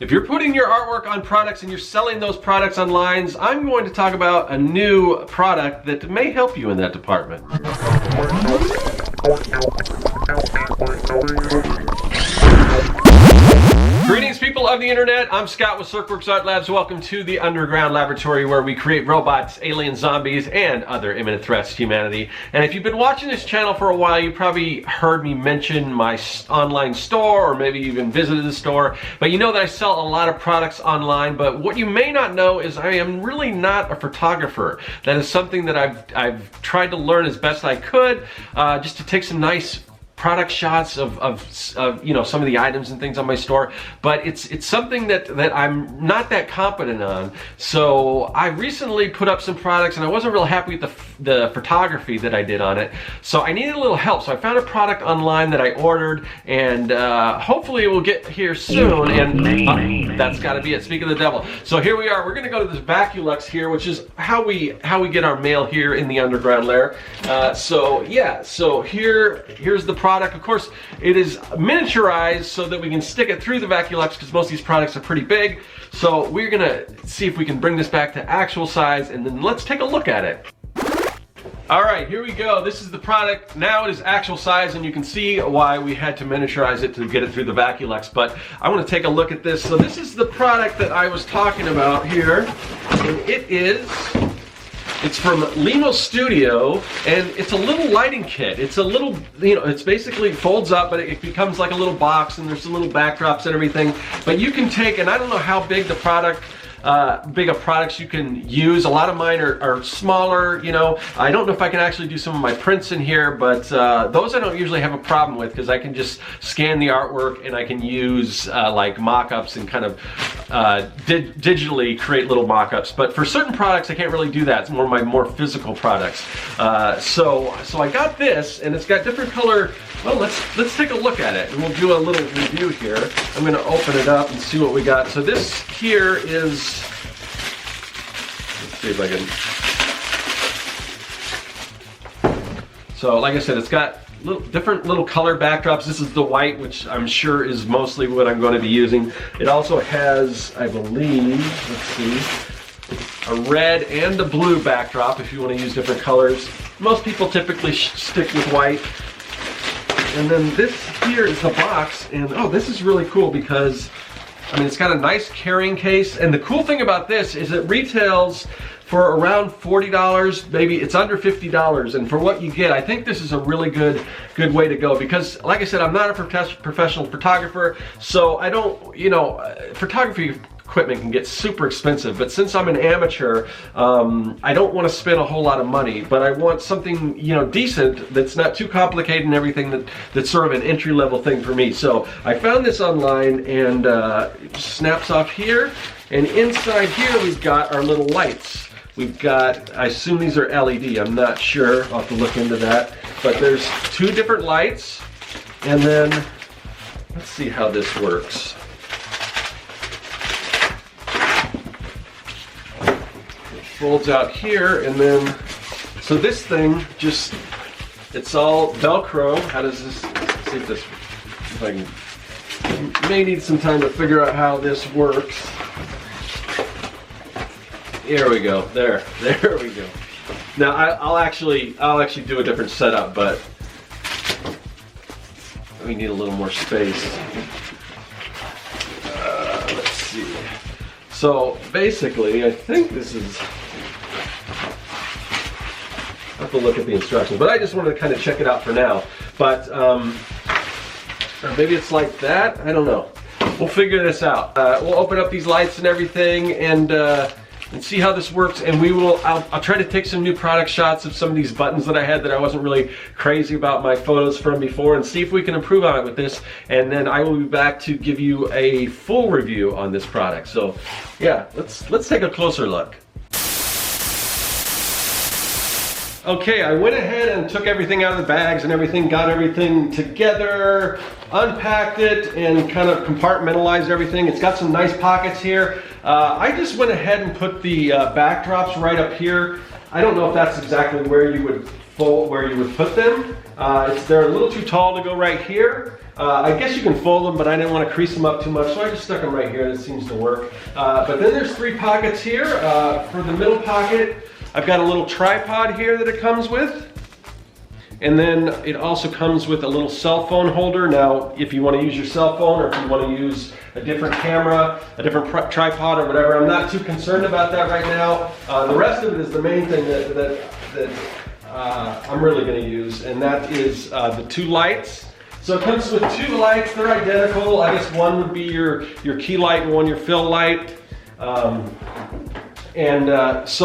If you're putting your artwork on products and you're selling those products online, I'm going to talk about a new product that may help you in that department. Greetings, people of the internet. I'm Scott with Serkworks Art Labs. Welcome to the underground laboratory where we create robots, alien zombies, and other imminent threats to humanity. And if you've been watching this channel for a while, you probably heard me mention my online store, or maybe even visited the store. But you know that I sell a lot of products online. But what you may not know is I am really not a photographer. That is something that I've tried to learn as best I could, just to take some nice product shots of you know, some of the items and things on my store, but it's something that I'm not that competent on. So I recently put up some products and I wasn't real happy with the photography that I did on it, so I needed a little help. So I found a product online that I ordered, and hopefully it will get here soon. And that's got to be it. Speak of the devil. So here we are. We're going to go to this Vaculux here, which is how we get our mail here in the underground lair. So yeah. So here's the product. Of course, it is miniaturized so that we can stick it through the Vaculux, because most of these products are pretty big. So we're gonna see if we can bring this back to actual size, and then let's take a look at it. All right, here we go. This is the product. Now it is actual size, and you can see why we had to miniaturize it to get it through the Vaculux. But I want to take a look at this. So this is the product that I was talking about here, and it's from LimoStudio, and it's a little lighting kit. It's a little, you know, it's basically folds up, but it becomes like a little box, and there's some little backdrops and everything. But you can take, and I don't know how big the product, big of products you can use. A lot of mine are smaller, you know. I don't know if I can actually do some of my prints in here, but those I don't usually have a problem with, because I can just scan the artwork and I can use like mock-ups and kind of digitally create little mock-ups. But for certain products I can't really do that. It's more my physical products. So I got this, and it's got different color. Well, let's take a look at it, and we'll do a little review here. I'm going to open it up and see what we got. So this here is, let's see if I can. So like I said, it's got different little color backdrops. This is the white, which I'm sure is mostly what I'm going to be using. It also has, I believe, let's see, a red and a blue backdrop if you want to use different colors. Most people typically stick with white. And then this here is the box, and oh, this is really cool because, I mean, it's got a nice carrying case, and the cool thing about this is it retails for around $40, maybe it's under $50, and for what you get, I think this is a really good way to go, because like I said, I'm not a professional photographer, so I don't, you know, photography equipment can get super expensive, but since I'm an amateur, I don't want to spend a whole lot of money, but I want something, you know, decent, that's not too complicated and everything, that's sort of an entry-level thing for me. So I found this online, and it snaps off here, and inside here we've got our little lights. We've got, I assume these are LED, I'm not sure, I'll have to look into that, but there's two different lights, and then let's see how this works. Folds out here, and then, so this thing just, it's all Velcro. How does this, let's see if I can, may need some time to figure out how this works. Here we go, there we go. Now I'll actually do a different setup, but we need a little more space. Let's see. So basically, I think this is, I have to look at the instructions, but I just wanted to kind of check it out for now. But or maybe it's like that, I don't know. We'll figure this out. We'll open up these lights and everything, and see how this works, and I'll try to take some new product shots of some of these buttons that I had that I wasn't really crazy about my photos from before, and see if we can improve on it with this, and then I will be back to give you a full review on this product. So yeah, let's take a closer look. Okay, I went ahead and took everything out of the bags and everything, got everything together, unpacked it, and kind of compartmentalized everything. It's got some nice pockets here. I just went ahead and put the backdrops right up here. I don't know if that's exactly where you would put them. They're a little too tall to go right here. I guess you can fold them, but I didn't want to crease them up too much, so I just stuck them right here, and it seems to work. But then there's 3 pockets here. For the middle pocket, I've got a little tripod here that it comes with. And then it also comes with a little cell phone holder. Now, if you want to use your cell phone, or if you want to use a different camera, a different tripod or whatever, I'm not too concerned about that right now. The rest of it is the main thing that I'm really going to use, and that is the 2 lights. So it comes with 2 lights. They're identical. I guess one would be your key light and one your fill light. So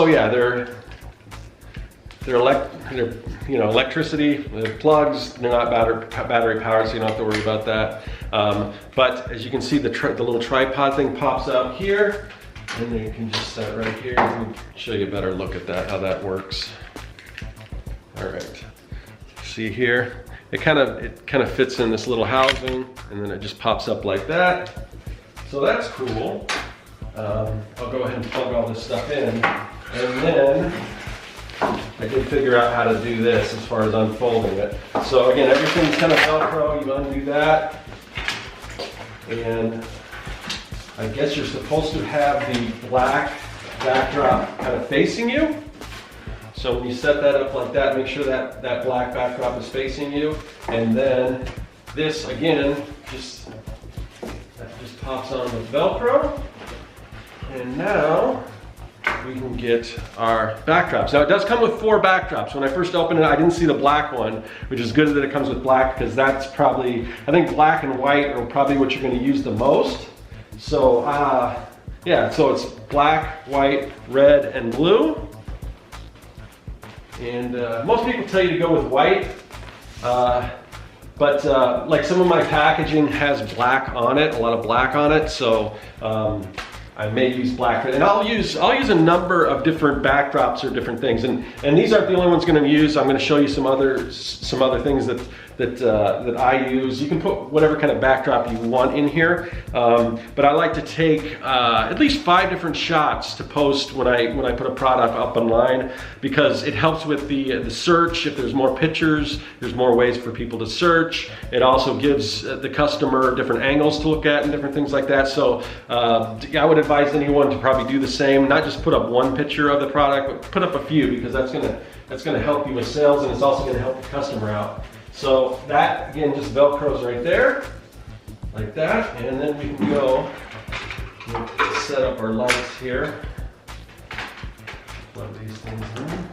yeah, they're electricity, they're plugs, they're not battery powered, so you don't have to worry about that. But as you can see, the little tripod thing pops out here, and then you can just set it right here. Let me show you a better look at that, how that works. All right, see here, it kind of fits in this little housing, and then it just pops up like that. So that's cool. I'll go ahead and plug all this stuff in, and then I did figure out how to do this as far as unfolding it. So again, everything's kind of Velcro. You undo that, and I guess you're supposed to have the black backdrop kind of facing you. So when you set that up like that, make sure that that black backdrop is facing you, and then this again just pops on with Velcro, and now we can get our backdrops. Now it does come with 4 backdrops. When I first opened it, I didn't see the black one, which is good that it comes with black, because that's probably, I think black and white are probably what you're going to use the most. So yeah, so it's black, white, red, and blue. And most people tell you to go with white, but like some of my packaging has black on it, a lot of black on it, so I may use black, and I'll use a number of different backdrops or different things, and these aren't the only ones I'm going to use. I'm going to show you some other things that I use. You can put whatever kind of backdrop you want in here, but I like to take at least 5 different shots to post when I put a product up online, because it helps with the search. If there's more pictures, there's more ways for people to search. It also gives the customer different angles to look at and different things like that. So I would advise anyone to probably do the same. Not just put up 1 picture of the product, but put up a few, because that's gonna help you with sales, and it's also gonna help the customer out. So that, again, just Velcros right there, like that, and then we can go set up our lights here. Plug these things in.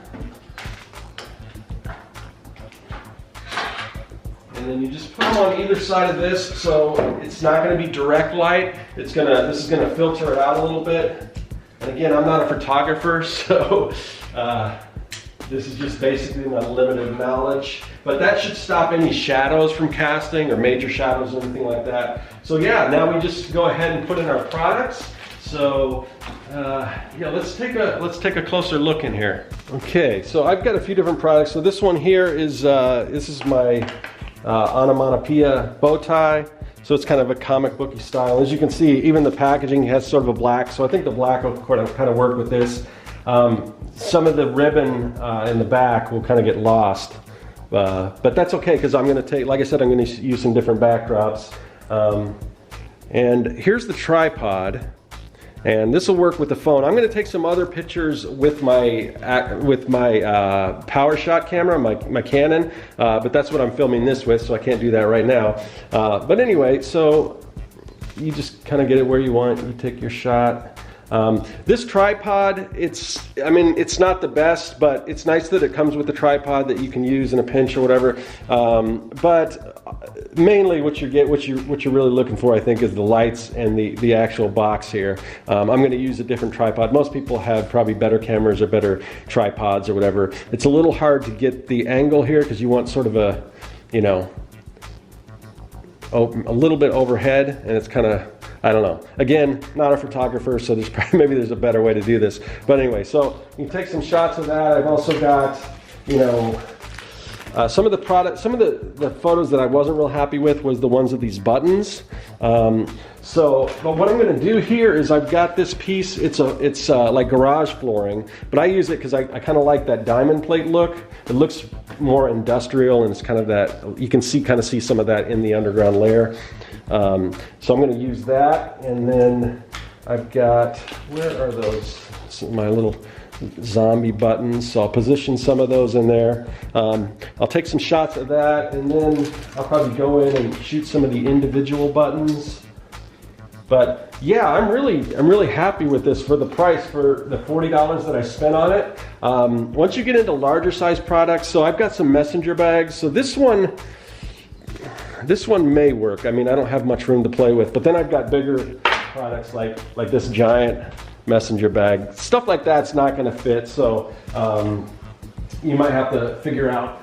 And then you just put them on either side of this, so it's not going to be direct light. This is going to filter it out a little bit. And again, I'm not a photographer, so this is just basically my limited knowledge. But that should stop any shadows from casting, or major shadows or anything like that. So yeah, now we just go ahead and put in our products. So yeah, let's take a closer look in here. Okay, so I've got a few different products. So this one here is this is my onomatopoeia bow tie. So it's kind of a comic booky style. As you can see, even the packaging has sort of a black. So I think the black will kind of work with this. Some of the ribbon in the back will kind of get lost. But that's okay, because I'm going to take, like I said, I'm going to use some different backdrops. And here's the tripod, and this will work with the phone. I'm going to take some other pictures with my PowerShot camera, my Canon, but that's what I'm filming this with, so I can't do that right now. But anyway, so you just kind of get it where you want. You take your shot. This tripod, it's not the best, but it's nice that it comes with a tripod that you can use in a pinch or whatever. But mainly what you're really looking for, I think, is the lights and the actual box here. I'm going to use a different tripod. Most people have probably better cameras or better tripods or whatever. It's a little hard to get the angle here, because you want sort of a, a little bit overhead, and it's kind of, I don't know. Again, not a photographer, so maybe there's a better way to do this. But anyway, so you take some shots of that. I've also got, Some of the photos that I wasn't real happy with was the ones of these buttons. But what I'm going to do here is I've got this piece. It's like garage flooring, but I use it because I kind of like that diamond plate look. It looks more industrial, and it's kind of that, you can kind of see some of that in the underground layer. So I'm going to use that, and then I've got, where are those? My little zombie buttons. So I'll position some of those in there. I'll take some shots of that, and then I'll probably go in and shoot some of the individual buttons. But yeah, I'm really happy with this for the price, for the $40 that I spent on it. Once you get into larger size products, so I've got some messenger bags. So this one may work. I mean, I don't have much room to play with, but then I've got bigger products like this giant messenger bag. Stuff like that's not going to fit, so you might have to figure out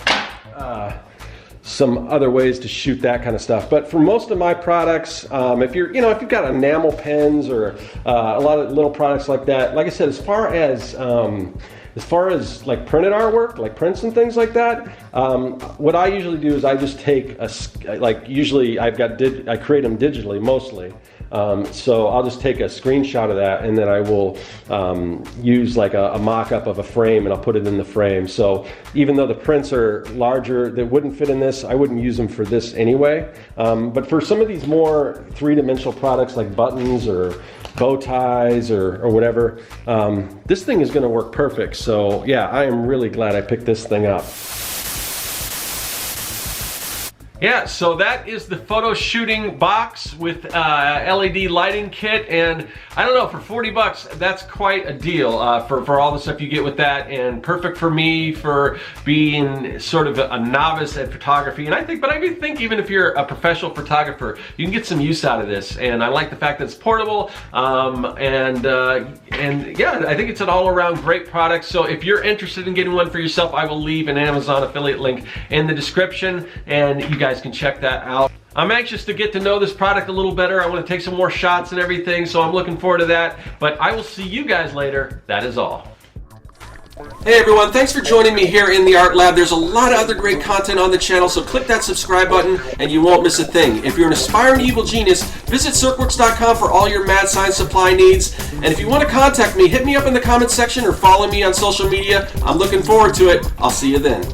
some other ways to shoot that kind of stuff. But for most of my products, if you've got enamel pens or a lot of little products like that, like I said, as far as like printed artwork, like prints and things like that, what I usually do is I just take usually I create them digitally mostly. So I'll just take a screenshot of that, and then I will use like a mock-up of a frame, and I'll put it in the frame. So even though the prints are larger that wouldn't fit in this, I wouldn't use them for this anyway. But for some of these more three-dimensional products like buttons or bow ties or whatever, this thing is going to work perfect. So yeah, I am really glad I picked this thing up. Yeah, so that is the photo shooting box with LED lighting kit, and I don't know, for 40 bucks, that's quite a deal for all the stuff you get with that, and perfect for me for being sort of a novice at photography. And I do think even if you're a professional photographer, you can get some use out of this. And I like the fact that it's portable, and yeah, I think it's an all-around great product. So if you're interested in getting one for yourself, I will leave an Amazon affiliate link in the description, and you guys can check that out. I'm anxious to get to know this product a little better. I want to take some more shots and everything, so I'm looking forward to that. But I will see you guys later. That is all. Hey everyone, thanks for joining me here in the Art Lab. There's a lot of other great content on the channel, so click that subscribe button and you won't miss a thing. If you're an aspiring evil genius, visit Serkworks.com for all your mad science supply needs. And if you want to contact me, hit me up in the comments section or follow me on social media. I'm looking forward to it. I'll see you then.